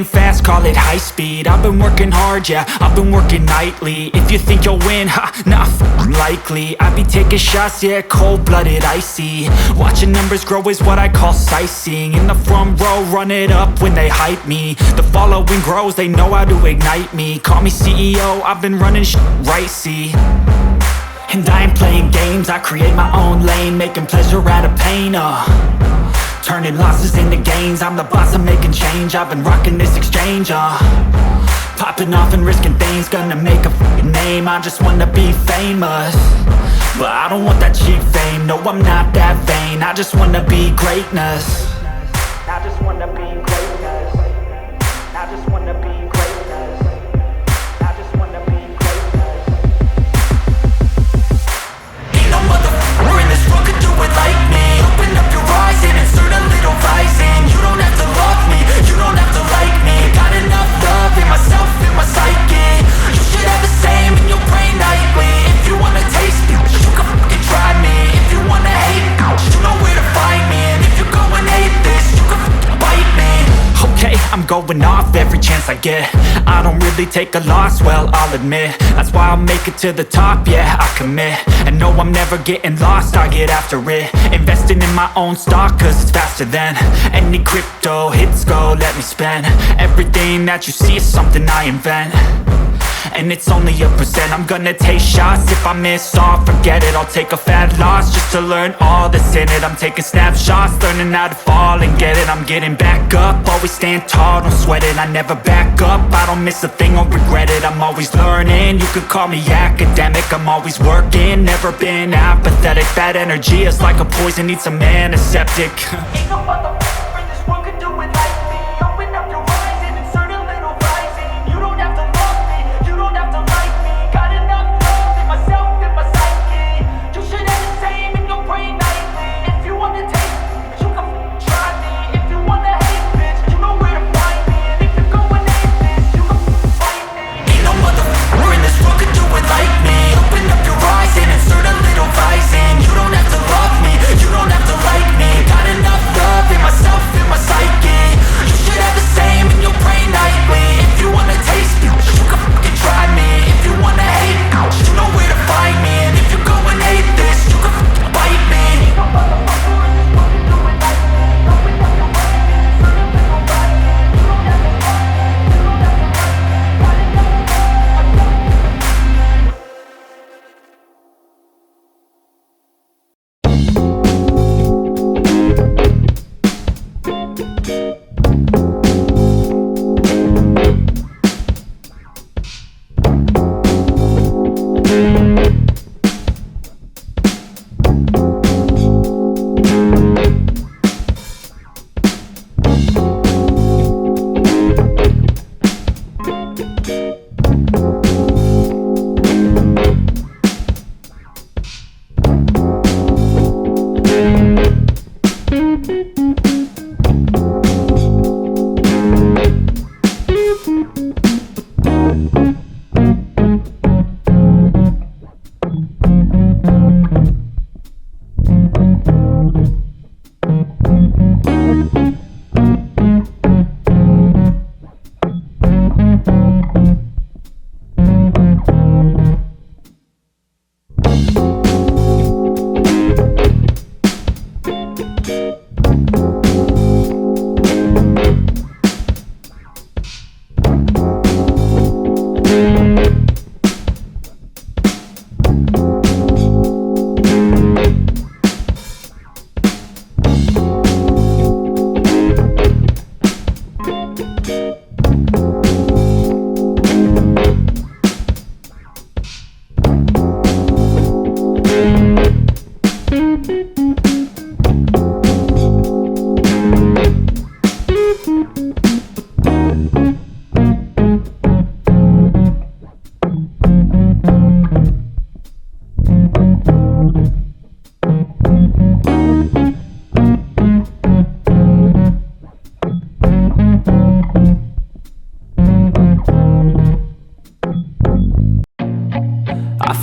game fast, call it high speed. I've been working hard, yeah, I've been working nightly. If you think you'll win, ha, not likely. I be taking shots, yeah, cold-blooded, icy. Watching numbers grow is what I call sightseeing. In the front row, run it up when they hype me. The following grows, they know how to ignite me. Call me CEO, I've been running right, see. And I ain't playing games, I create my own lane, making pleasure out of pain, turning losses into gains. I'm the boss, I'm making change. I've been rocking this exchange, popping off and risking things. Gonna make a f***ing name. I just wanna be famous, but I don't want that cheap fame. No, I'm not that vain. I just wanna be greatness. I just wanna be greatness. I just wanna be greatness. I just wanna be greatness. Ain't no motherfucker in this world could do it like me. Open up your eyes and insert a little rising. You don't have to love me, you don't have to like me. Got enough love in myself, in my psyche. You should have the same in your brain nightly. If you wanna taste me, you can fucking try me. If you wanna hate me, you know where to find me. And if you're going hate this, you can fucking bite me. Okay, I'm going off every chance I get. I don't really take a loss, well, I'll admit. That's why I'll make it to the top, yeah, I commit. And no, I'm never getting lost, I get after it. Investing in my own stock, cause it's faster than any crypto hits go, let me spend. Everything that you see is something I invent, and it's only a percent. I'm gonna take shots, if I miss all, forget it. I'll take a fat loss just to learn all that's in it. I'm taking snapshots, learning how to fall and get it. I'm getting back up, always stand tall, don't sweat it. I never back up, I don't miss a thing or regret it. I'm always learning, you could call me academic. I'm always working, never been apathetic. Bad energy is like a poison, needs some antiseptic. Ain't no motherfucker in this world could do it like me. Open up your eyes and insert a little rising. You don't have to love me, you don't have to like me. Got enough love in myself, in my psyche. You should have the same in your brain nightly. If you wanna taste me, you can try me. If you wanna hate bitch, you know where to find me. And if you're going hate this, you can fight me. Ain't no motherfucker in this world could do it like me. Open up your eyes and insert a little rising. You don't have to love me, you don't have to like me. Got enough love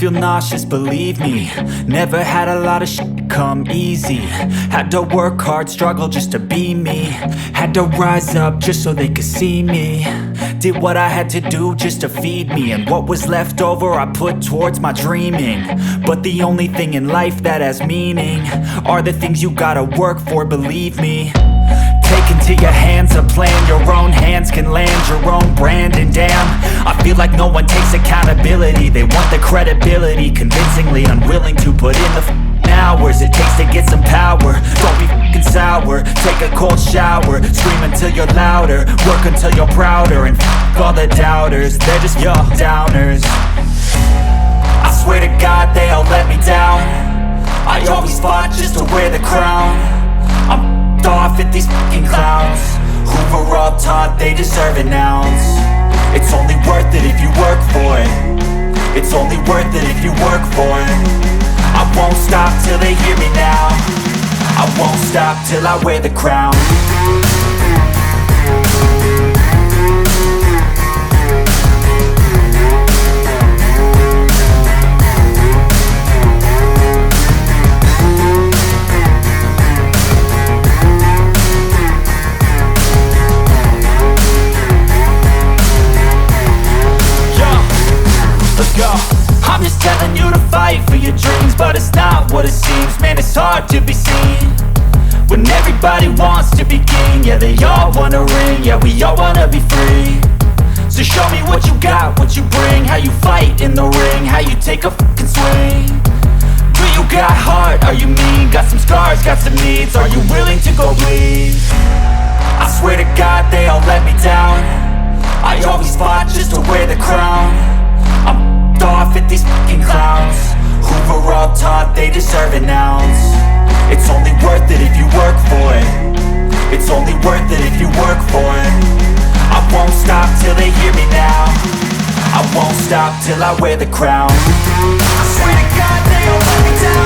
feel nauseous, believe me. Never had a lot of shit come easy. Had to work hard, struggle just to be me. Had to rise up just so they could see me. Did what I had to do just to feed me, and what was left over I put towards my dreaming. But the only thing in life that has meaning are the things you gotta work for, believe me. Take into your hands a plan, your own hands can land your own brand. And damn, I feel like no one takes accountability. They want the credibility, convincingly unwilling to put in the hours it takes to get some power. Don't be f***ing sour, take a cold shower. Scream until you're louder, work until you're prouder. And f*** all the doubters, they're just your downers. I swear to God they all let me down. I always fought just to wear the crown. I'm off at these fucking clowns who were all taught they deserve an ounce. It's only worth it if you work for it. It's only worth it if you work for it. I won't stop till they hear me now. I won't stop till I wear the crown. I'm just telling you to fight for your dreams, but it's not what it seems. Man, it's hard to be seen when everybody wants to be king. Yeah, they all wanna ring, yeah, we all wanna be free. So show me what you got, what you bring, how you fight in the ring, how you take a fucking swing. Do you got heart, are you mean? Got some scars, got some needs, are you willing to go bleed? I swear to God they all let me down. I always fought just to wear the crown. I'm off at these fucking clowns who were all taught they deserve an ounce. It's only worth it if you work for it. It's only worth it if you work for it. I won't stop till they hear me now. I won't stop till I wear the crown. I swear to God they all let me down.